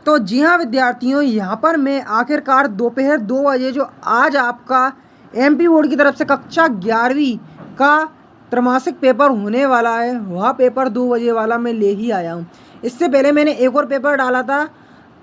तो जी हाँ विद्यार्थियों, यहाँ पर मैं आखिरकार दोपहर 2 बजे जो आज आपका एमपी बोर्ड की तरफ से कक्षा 11वीं का त्रैमासिक पेपर होने वाला है, वह पेपर 2 बजे वाला मैं ले ही आया हूँ। इससे पहले मैंने एक और पेपर डाला था,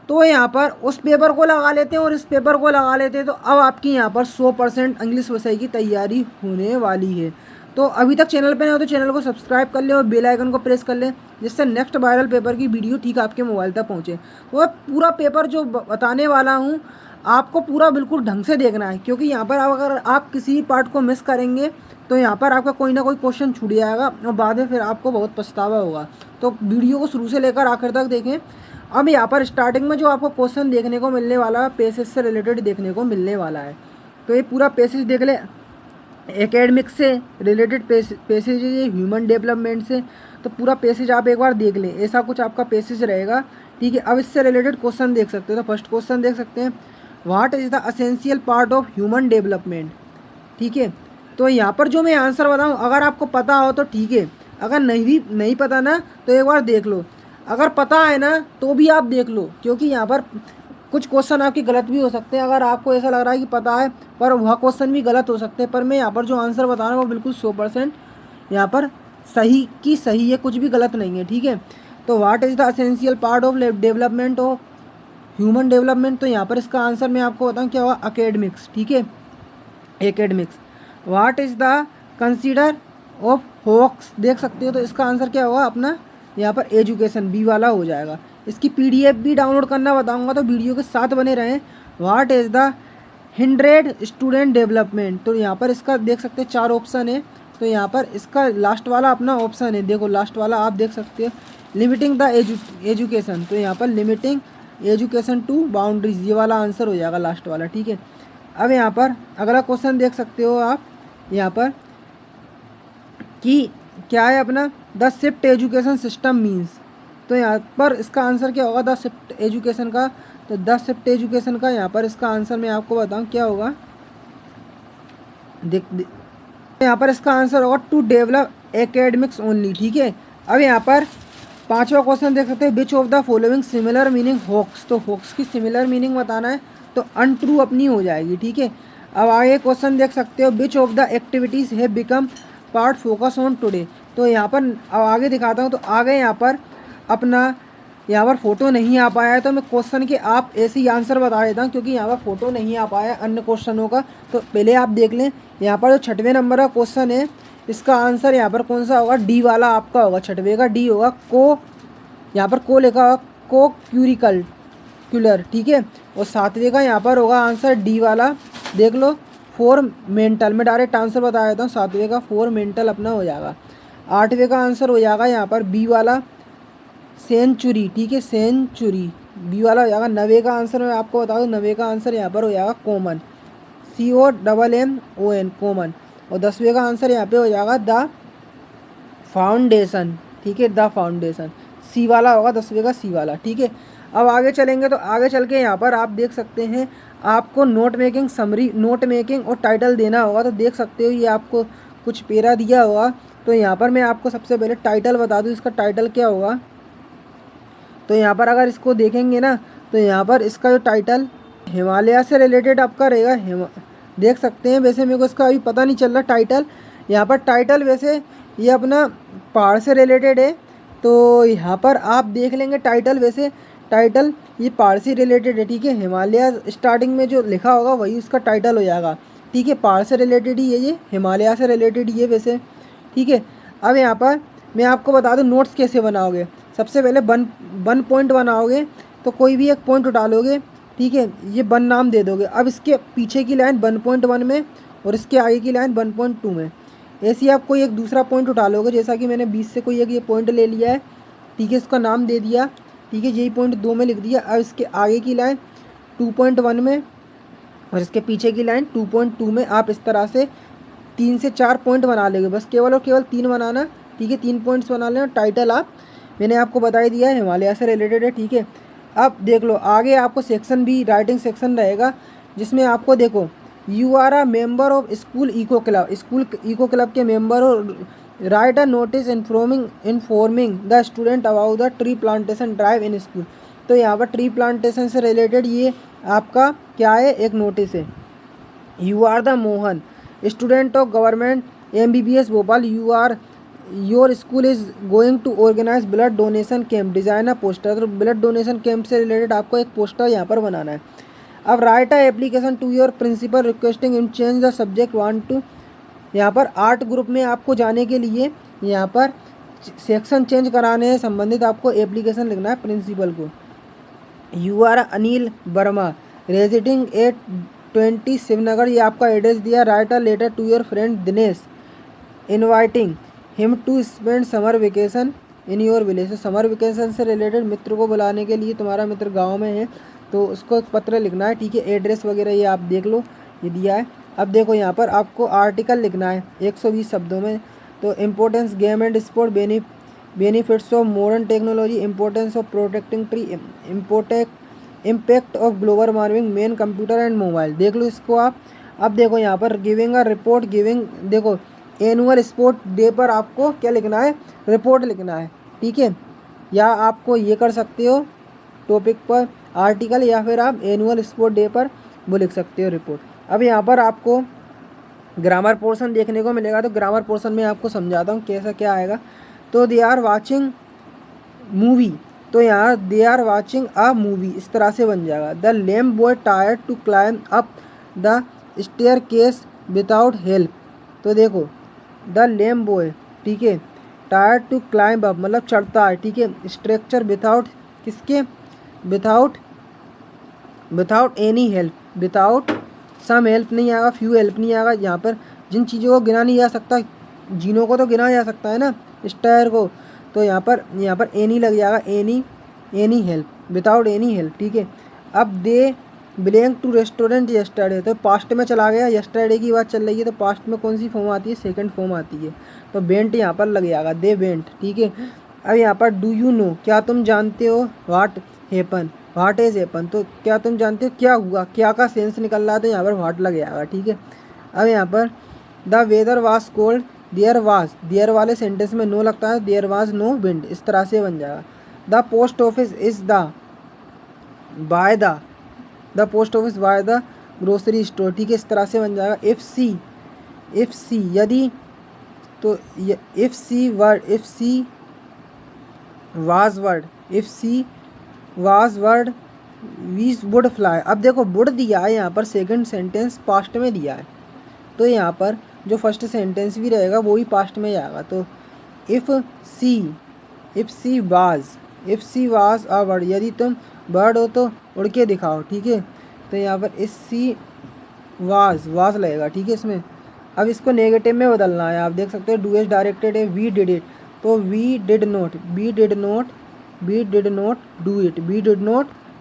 तो यहाँ पर उस पेपर को लगा लेते हैं और इस पेपर को लगा लेते हैं। तो अब आपकी यहाँ पर 100% इंग्लिश विषय की तैयारी होने वाली है। तो अभी तक चैनल पे नहीं हो तो चैनल को सब्सक्राइब कर लें और बेल आइकन को प्रेस कर लें, जिससे नेक्स्ट वायरल पेपर की वीडियो ठीक आपके मोबाइल तक पहुँचे। वो पूरा पेपर जो बताने वाला हूँ आपको पूरा बिल्कुल ढंग से देखना है, क्योंकि यहाँ पर अगर आप किसी पार्ट को मिस करेंगे तो यहाँ पर आपका कोई ना कोई क्वेश्चन छूट जाएगा और बाद में फिर आपको बहुत पछतावा होगा। तो वीडियो को शुरू से लेकर आखिर तक देखें। अब यहाँ पर स्टार्टिंग में जो आपको क्वेश्चन देखने को मिलने वाला है, पैसेज से रिलेटेड देखने को मिलने वाला है। तो ये पूरा पैसेज देख ले, एकेडमिक से रिलेटेड पैसेज है, ह्यूमन डेवलपमेंट से। तो पूरा पैसेज आप एक बार देख लें, ऐसा कुछ आपका पैसेज रहेगा, ठीक है। अब इससे रिलेटेड क्वेश्चन देख सकते हो। तो फर्स्ट क्वेश्चन देख सकते हैं, what is the essential part of human development, ठीक है। तो यहाँ पर जो मैं आंसर बताऊँ, अगर आपको पता हो तो ठीक है, अगर नहीं पता ना तो एक बार देख लो, अगर पता है ना तो भी आप देख लो, क्योंकि यहाँ पर कुछ क्वेश्चन आपके गलत भी हो सकते हैं। अगर आपको ऐसा लग रहा है कि पता है पर वह क्वेश्चन भी गलत हो सकते हैं, पर मैं यहाँ पर जो आंसर बता रहा हूँ वो बिल्कुल 100% यहाँ पर सही की सही है, कुछ भी गलत नहीं है, ठीक है। तो what is the essential part of development of human development, तो यहाँ पर इसका आंसर मैं आपको बताऊँ क्या होगा, एकेडमिक्स, ठीक है, academics. What is the consider of hawks, देख सकते हो, तो इसका आंसर क्या होगा अपना यहाँ पर एजुकेशन, बी वाला हो जाएगा। इसकी पीडीएफ भी डाउनलोड करना बताऊंगा, तो वीडियो के साथ बने रहें। What is the hindered student development, तो यहाँ पर इसका देख सकते हैं 4 ऑप्शन है। तो यहाँ पर इसका लास्ट वाला अपना ऑप्शन है, देखो लास्ट वाला आप देख सकते हो, लिमिटिंग द एजुकेशन। तो यहाँ पर लिमिटिंग एजुकेशन टू बाउंड्रीज, ये वाला आंसर हो जाएगा लास्ट वाला, ठीक है। अब यहाँ पर अगला क्वेश्चन देख सकते हो आप यहाँ पर कि क्या है अपना, the shift education system means. तो यहाँ पर इसका आंसर क्या होगा, द शिफ्ट एजुकेशन का। तो द शिफ्ट एजुकेशन का यहाँ पर इसका आंसर मैं आपको बताऊँ क्या होगा, देख यहाँ पर इसका आंसर होगा टू डेवलप एकेडमिक्स ओनली, ठीक है। अब यहाँ पर 5वां क्वेश्चन देख सकते हैं, which of the following similar meaning hawks. तो हॉक्स की सिमिलर मीनिंग बताना है, तो अनट्रू अपनी हो जाएगी, ठीक है। अब आगे क्वेश्चन देख सकते हो, विच of the activities have become part focus on today. तो यहाँ पर अब आगे दिखाता हूँ। तो आगे यहाँ पर अपना यहाँ पर फोटो नहीं आ पाया है, तो मैं क्वेश्चन के आप ऐसे ही आंसर बता देता हूँ, क्योंकि यहाँ पर फोटो नहीं आ पाया अन्य क्वेश्चनों का। तो पहले आप देख लें, यहाँ पर जो 6वें नंबर का क्वेश्चन है, इसका आंसर यहाँ पर कौन सा होगा, डी वाला आपका होगा, 6वें का डी होगा। को यहाँ पर को लिखा होगा, को क्यूरिकल, ठीक है। और 7वें का यहाँ पर होगा आंसर डी वाला, देख लो, फोर मेंटल। मैं डायरेक्ट आंसर बता देता हूँ, 7वें का फोर मेंटल अपना हो जाएगा। 8वें का आंसर हो जाएगा यहाँ पर बी वाला सेंचुरी, ठीक है, सेंचुरी बी वाला हो जाएगा। 9वें का आंसर मैं आपको बता दूँ, 9वें का आंसर यहाँ पर हो जाएगा कॉमन, COMMON कॉमन। और 10वें का आंसर यहाँ पे हो जाएगा द फाउंडेशन, ठीक है, द फाउंडेशन, सी वाला होगा 10वें का, सी वाला, ठीक है। अब आगे चलेंगे, तो आगे चल के यहाँ पर आप देख सकते हैं, आपको note making summary, note making और टाइटल देना होगा। तो देख सकते हो ये आपको कुछ पेरा दिया होगा। तो यहाँ पर मैं आपको सबसे पहले टाइटल बता दूँ, इसका टाइटल क्या होगा। तो यहाँ पर अगर इसको देखेंगे ना, तो यहाँ पर इसका जो टाइटल हिमालय से रिलेटेड आपका रहेगा, देख सकते हैं। वैसे मेरे को इसका अभी पता नहीं चल रहा टाइटल, यहाँ पर टाइटल वैसे ये अपना पहाड़ से रिलेटेड है। तो यहाँ पर आप देख लेंगे टाइटल, वैसे टाइटल ये पहाड़ से रिलेटेड है, ठीक है। हिमालय स्टार्टिंग में जो लिखा होगा वही उसका टाइटल हो जाएगा, ठीक है। पहाड़ से रिलेटेड ही है, ये हिमालय से रिलेटेड ही है वैसे, ठीक है। अब यहाँ पर मैं आपको बता दूँ नोट्स कैसे बनाओगे। सबसे पहले वन पॉइंट बनाओगे, तो कोई भी एक पॉइंट उठा लोगे, ठीक है, ये 1 नाम दे दोगे। अब इसके पीछे की लाइन 1.1 में और इसके आगे की लाइन 1.2 में, ऐसे ही आप कोई एक दूसरा पॉइंट उठा लोगे। जैसा कि मैंने 20 से कोई एक ये पॉइंट ले लिया है, ठीक है, इसका नाम दे दिया, ठीक है, यही पॉइंट 2 में लिख दिया। अब इसके आगे की लाइन 2.1 में और इसके पीछे की लाइन 2.2 में आप इस तरह से 3 से 4 पॉइंट बना लेंगे, बस केवल और केवल 3 बनाना, ठीक है, 3 पॉइंट्स बना लें। और टाइटल आप मैंने आपको बता ही दिया है, हिमालय से रिलेटेड है, ठीक है। अब देख लो आगे आपको सेक्शन भी राइटिंग सेक्शन रहेगा, जिसमें आपको देखो, you are a member of school eco club, school eco club के मेंबर हो, write a notice informing the student about the tree plantation drive in school. तो तो यहाँ पर ट्री प्लांटेशन से रिलेटेड ये आपका क्या है, एक नोटिस है। You are the Mohan, student of government MBBS Bhopal, your school is going to organise blood donation camp, design a poster. तो ब्लड डोनेशन कैंप से रिलेटेड आपको एक पोस्टर यहाँ पर बनाना है। अब write a application to your principal requesting in change the subject 1 to, यहाँ पर आर्ट ग्रुप में आपको जाने के लिए यहाँ पर सेक्शन चेंज कराने से संबंधित आपको एप्लीकेशन लिखना है प्रिंसिपल को। You are Anil Verma, residing at 20 Shivnagar, ये आपका एड्रेस दिया। Write a letter to your friend Dinesh inviting him to spend summer vacation in your village. Summer vacation से रिलेटेड मित्र को बुलाने के लिए, तुम्हारा मित्र गांव में है तो उसको एक पत्र लिखना है, ठीक है। एड्रेस वगैरह ये आप देख लो, ये दिया है। अब देखो यहाँ पर आपको आर्टिकल लिखना है 120 शब्दों में। तो importance game and sport, benefits of modern technology, importance of protecting tree, impact of global warming, main computer and mobile, देख लो इसको आप। अब देखो यहाँ पर गिविंग अ रिपोर्ट, देखो एनुअल स्पोर्ट डे पर आपको क्या लिखना है, रिपोर्ट लिखना है, ठीक है। या आपको ये कर सकते हो टॉपिक पर आर्टिकल, या फिर आप एनुअल स्पोर्ट डे पर वो लिख सकते हो रिपोर्ट। अब यहाँ पर आपको ग्रामर पोर्शन देखने को मिलेगा, तो ग्रामर पोर्शन में आपको समझाता हूँ कैसा क्या आएगा। तो दे आर वाचिंग मूवी, तो यहाँ they are watching a movie इस तरह से बन जाएगा। The lame boy tired to climb up the staircase without help, तो देखो द लेम बॉय, ठीक है, टायर्ड टू क्लाइंब अप मतलब चढ़ता है, ठीक है, स्ट्रक्चर विदाउट किसके, without any help, without some help नहीं आएगा, फ्यू हेल्प नहीं आएगा। यहाँ पर जिन चीज़ों को गिना नहीं जा सकता, जीनों को तो गिना जा सकता है ना, स्टायर को, तो यहाँ पर एनी लग जाएगा, any help, without any help, ठीक है। अब they belong to restaurant yesterday, तो पास्ट में चला गया, यस्टरडे की बात चल रही है, तो पास्ट में कौन सी फॉर्म आती है, सेकंड फॉर्म आती है, तो वेंट यहाँ पर लग जाएगा, दे वेंट, ठीक है। अब यहाँ पर डू यू नो, क्या तुम जानते हो, what happen, what is happen, तो क्या तुम जानते हो क्या हुआ, क्या का सेंस निकल रहा है, तो यहाँ पर व्हाट लग जाएगा, ठीक है। अब यहाँ पर the weather was cold, there वाले सेंटेंस में नो लगता है, देयर वाज नो विंड, इस तरह से बन जाएगा। The post office is by the grocery store, ठीक है, इस तरह से बन जाएगा। इफ सी यदि, तो if she was bird we would fly. अब देखो वुड दिया है यहाँ पर, सेकंड सेंटेंस पास्ट में दिया है, तो यहाँ पर जो फर्स्ट सेंटेंस भी रहेगा वो भी पास्ट में जाएगा। तो if she was a bird, यदि तुम बर्ड हो तो उड़ के दिखाओ, ठीक है। तो यहाँ पर इस सी वाज लगेगा, ठीक है इसमें। अब इसको नेगेटिव में बदलना है, आप देख सकते हो डू एज डायरेक्टेड है, वी डिड इट, तो we did not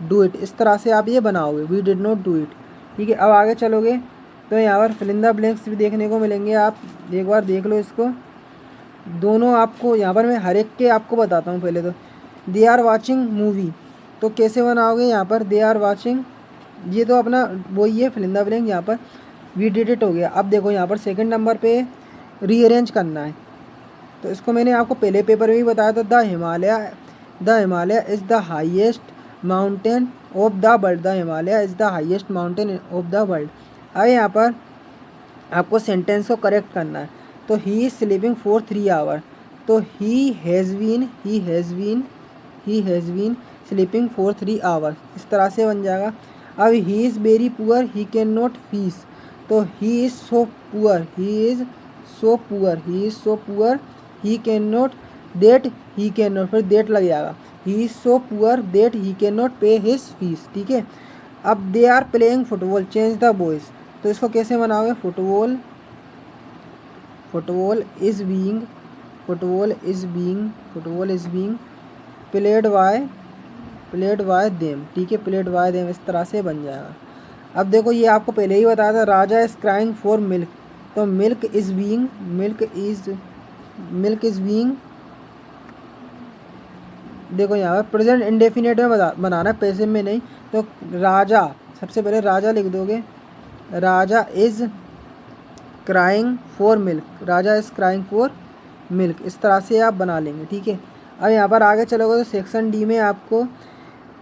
do it, इस तरह से आप ये बनाओगे, we did not do it, ठीक है। अब आगे चलोगे तो यहाँ पर फिल इन द ब्लैंक्स भी देखने को मिलेंगे, आप एक बार देख लो इसको, दोनों आपको यहाँ पर मैं हर एक के आपको बताता हूँ। पहले तो दे आर वाचिंग मूवी, तो कैसे बनाओगे, यहाँ पर दे आर वाचिंग, ये तो अपना वही है फिल इन द ब्लैंक, यहाँ पर वी डिड इट हो गया। अब देखो यहाँ पर सेकंड नंबर पे रीअरेंज करना है, तो इसको मैंने आपको पहले पेपर में भी बताया था। The Himalaya is the highest mountain of the world, the Himalaya is the highest mountain of the world. अब यहाँ पर आपको सेंटेंस को करेक्ट करना है, तो he is sleeping for 3 hour, तो he has been sleeping for 3 hour, इस तरह से बन जाएगा। अब he is very poor, he can not fees, तो he is so poor, he can not फिर देट लग जाएगा, he is so poor that he can not pay his fees, ठीक है। अब they are playing football, change the boys, तो इसको कैसे बनाओगे, football is being played by them, ठीक है, प्लेड बाय देम, इस तरह से बन जाएगा। अब देखो ये आपको पहले ही बताया था, राजा इज़ क्राइंग फॉर मिल्क, तो मिल्क इज़ बीइंग, देखो यहाँ पर प्रेजेंट इंडेफिनिट में बनाना है, पैसिव में नहीं। तो राजा, सबसे पहले राजा लिख दोगे, राजा इज़ क्राइंग फॉर मिल्क, इस तरह से आप बना लेंगे, ठीक है। अब यहाँ पर आगे चलोगे तो सेक्शन डी में आपको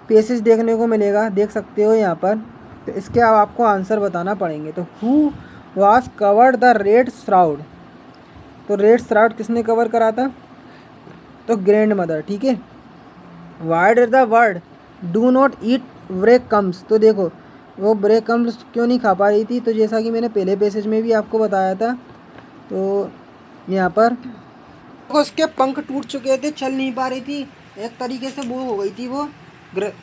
पेसेज देखने को मिलेगा, देख सकते हो यहाँ पर। तो इसके अब आपको आंसर बताना पड़ेंगे। तो who was covered the red shroud, तो रेड श्राउड किसने कवर करा था? तो ग्रैंड मदर, ठीक है। Why did the bird do not eat bread crumbs, तो देखो वो ब्रेक कम्स क्यों नहीं खा पा रही थी? तो जैसा कि मैंने पहले पैसेज में भी आपको बताया था, तो यहाँ पर उसके पंख टूट चुके थे, चल नहीं पा रही थी, एक तरीके से वो हो गई थी, वो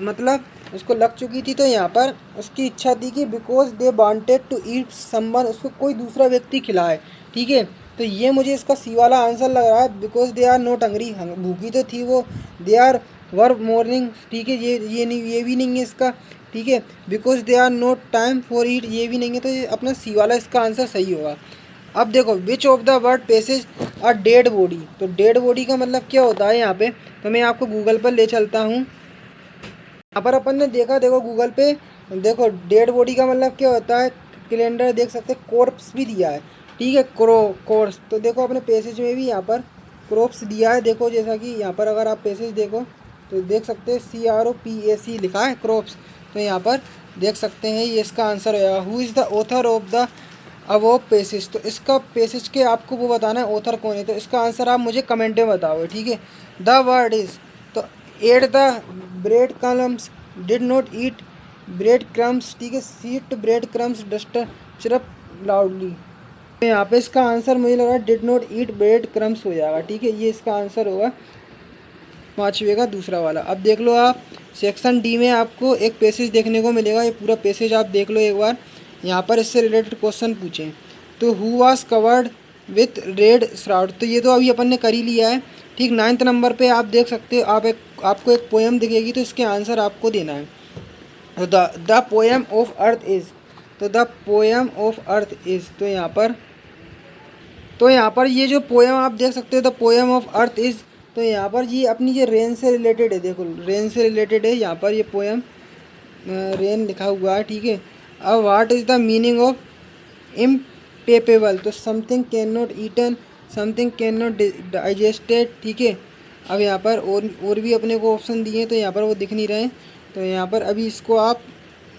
मतलब उसको लग चुकी थी। तो यहाँ पर उसकी इच्छा थी कि because they wanted to eat someone, उसको कोई दूसरा व्यक्ति खिलाए, ठीक है। तो ये मुझे इसका सी वाला आंसर लग रहा है, because they are not hungry, भूखी तो थी वो, दे आर वर मॉर्निंग, ठीक है। ये नहीं, ये भी नहीं है इसका, ठीक है। Because they are not time for eat, ये भी नहीं है। तो ये अपना सी वाला इसका आंसर सही होगा। अब देखो विच of the word passage a dead body, तो डेड बॉडी का मतलब क्या होता है यहाँ पे? तो मैं आपको गूगल पर ले चलता हूँ। यहाँ पर अपन ने देखा, देखो गूगल पे, देखो डेड बॉडी का मतलब क्या होता है? कैलेंडर देख सकते हैं, कॉर्प्स भी दिया है, ठीक है, कोर्स। तो देखो अपने पैसेज में भी यहाँ पर क्रॉप्स दिया है, देखो जैसा कि यहाँ पर अगर आप पैसेज देखो तो देख सकते हैं CROPAC लिखा है, क्रॉप्स। तो यहाँ पर देख सकते हैं ये इसका आंसर होगा। Who is the author of the above passage, तो इसका पैसेज के आपको वो बताना है ऑथर कौन है। तो इसका आंसर आप मुझे कमेंट में बताओ, ठीक है। द वर्ड इज़, तो at the bread crumbs, did not eat bread crumbs, ठीक है। Seat bread crumbs, duster chirp loudly. तो यहाँ पे इसका आंसर मुझे लग रहा है did not eat bread crumbs हो जाएगा, ठीक है। ये इसका आंसर होगा पाँचवें का दूसरा वाला। अब देख लो आप सेक्शन डी में आपको एक पैसेज देखने को मिलेगा, ये पूरा पैसेज आप देख लो एक बार। यहाँ पर इससे रिलेटेड क्वेश्चन पूछें तो who was covered with red shroud, तो ये तो अभी अपन ने कर ही लिया है, ठीक। 9th नंबर पे आप देख सकते हो, आपको एक पोएम दिखेगी, तो इसके आंसर आपको देना है। तो the poem of earth is, तो the poem of earth is, तो यहाँ पर ये जो पोएम आप देख सकते हो, the poem of earth is, तो यहाँ पर ये अपनी ये रेन से रिलेटेड है, देखो रेन से रिलेटेड है यहाँ पर ये पोएम, रेन लिखा हुआ है, ठीक है। अब what is the meaning of impeccable, तो something can not eaten, something can not digested, ठीक है। अब यहाँ पर और भी अपने को ऑप्शन दिए हैं, तो यहाँ पर वो दिख नहीं रहे हैं, तो यहाँ पर अभी इसको आप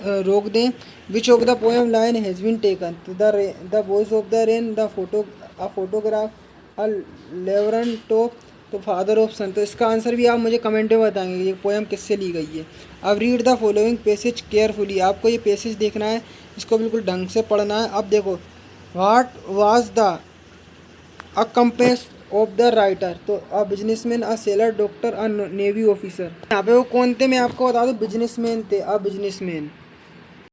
रोक दें। Which of the poem line has been taken, तो the voice of the rain, the photograph, a laburnum top, तो फादर ऑफ सन। तो इसका आंसर भी आप मुझे कमेंट में बताएंगे ये पोएम किससे ली गई है। अब read the following passage carefully, आपको ये पैसेज देखना है, इसको बिल्कुल ढंग से पढ़ना है। अब देखो what was the a compass of the writer, तो a businessman, a sailor, doctor, a navy officer. यहाँ पे वो कौन थे मैं आपको बता दूँ, बिजनेसमैन थे, अ बिजनेसमैन।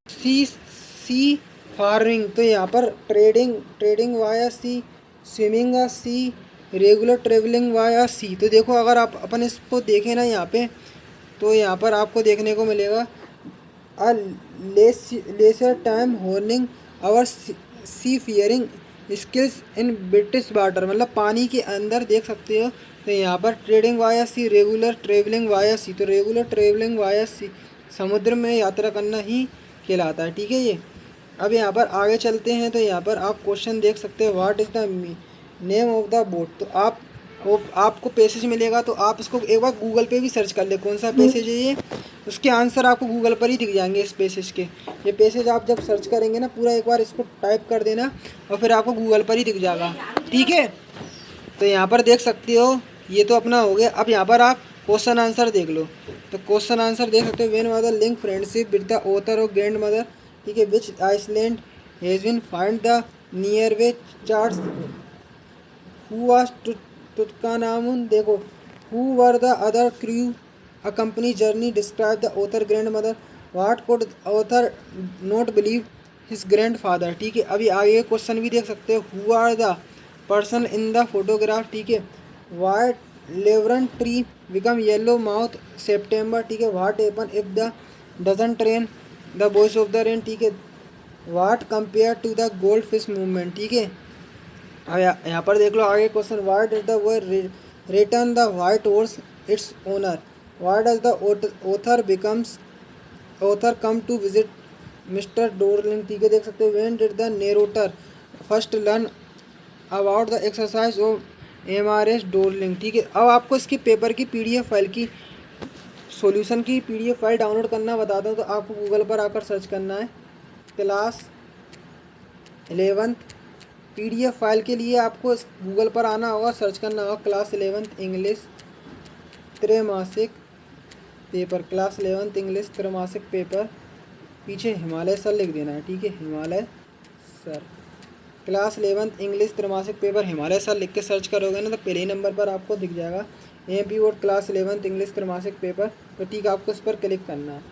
सी फार्मिंग, तो यहाँ पर ट्रेडिंग वाया सी, स्विमिंग आ सी, रेगुलर ट्रेवलिंग वाया सी। तो देखो अगर आप अपन इसको देखें ना यहाँ पे, तो यहाँ पर आपको देखने को मिलेगा a leisure time honing our seafaring skills in British water, मतलब पानी के अंदर देख सकते हो। तो यहाँ पर ट्रेडिंग वाया सी, रेगुलर ट्रेवलिंग वाया सी, तो रेगुलर ट्रेवलिंग वाया सी समुद्र में यात्रा करना ही कहलाता है, ठीक है ये। अब यहाँ पर आगे चलते हैं, तो यहाँ पर आप क्वेश्चन देख सकते हो what is the name of the boat, तो आपको पैसेज मिलेगा, तो आप इसको एक बार गूगल पे भी सर्च कर ले कौन सा पैसेज है ये, उसके आंसर आपको गूगल पर ही दिख जाएंगे इस पैसेज के। ये पैसेज आप जब सर्च करेंगे ना पूरा, एक बार इसको टाइप कर देना और फिर आपको गूगल पर ही दिख जाएगा, ठीक है। तो यहाँ पर देख सकते हो ये तो अपना हो गया। अब यहाँ पर आप क्वेश्चन आंसर देख लो, तो क्वेश्चन आंसर देख सकते हो। When was the link friendship with the author of grand mother, ठीक है। Which island has been find the near way charts, who was Tutankhamun, देखो who were the other crew a company journey, describe the author grand mother, what could author not believe his grand father, ठीक है। अभी आगे question भी देख सकते हो, who are the person in the photograph, ठीक है। White लेवरन tree become yellow month September, ठीक है। What happen if the doesn't rain, the voice of the rain, ठीक है। What compare to the gold fish movement, ठीक है। अब यहाँ पर देख लो आगे क्वेश्चन, what is the word return the white horse its owner, what does the author becomes author come to visit mister Dorling, ठीक है। देख सकते हो when did the narrator first learn about the exercise of MRS Darling, ठीक है। अब आपको इसकी पेपर की PDF फाइल की सॉल्यूशन की PDF फाइल डाउनलोड करना बताता हूँ। तो आपको गूगल पर आकर सर्च करना है क्लास 11th PDF फाइल के लिए आपको गूगल पर आना होगा, सर्च करना होगा क्लास 11th इंग्लिश त्रैमासिक पेपर, क्लास 11th इंग्लिश त्रैमासिक पेपर, पीछे हिमालय सर लिख देना है, ठीक है, Himalaya sir, class 11th English त्रैमासिक पेपर हिमालय सर लिख के सर्च करोगे ना तो पहले ही नंबर पर आपको दिख जाएगा MP board class 11th English त्रैमासिक पेपर। तो ठीक है, आपको इस पर क्लिक करना है।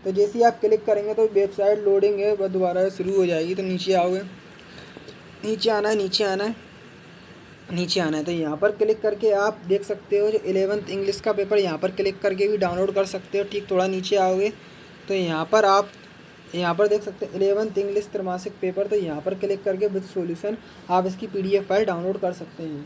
तो जैसे ही आप क्लिक करेंगे तो वेबसाइट लोडिंग है वह दोबारा शुरू हो जाएगी। तो नीचे आओगे, नीचे आना है, नीचे आना है, नीचे आना है। तो यहाँ पर क्लिक करके आप देख सकते हो जो 11th इंग्लिश का पेपर, यहाँ पर क्लिक करके भी डाउनलोड कर सकते हो। ठीक, थोड़ा नीचे आओगे तो यहाँ पर आप यहाँ पर देख सकते हैं 11th इंग्लिश त्रैमासिक पेपर। तो यहाँ पर क्लिक करके विद सॉल्यूशन आप इसकी PDF फाइल डाउनलोड कर सकते हैं।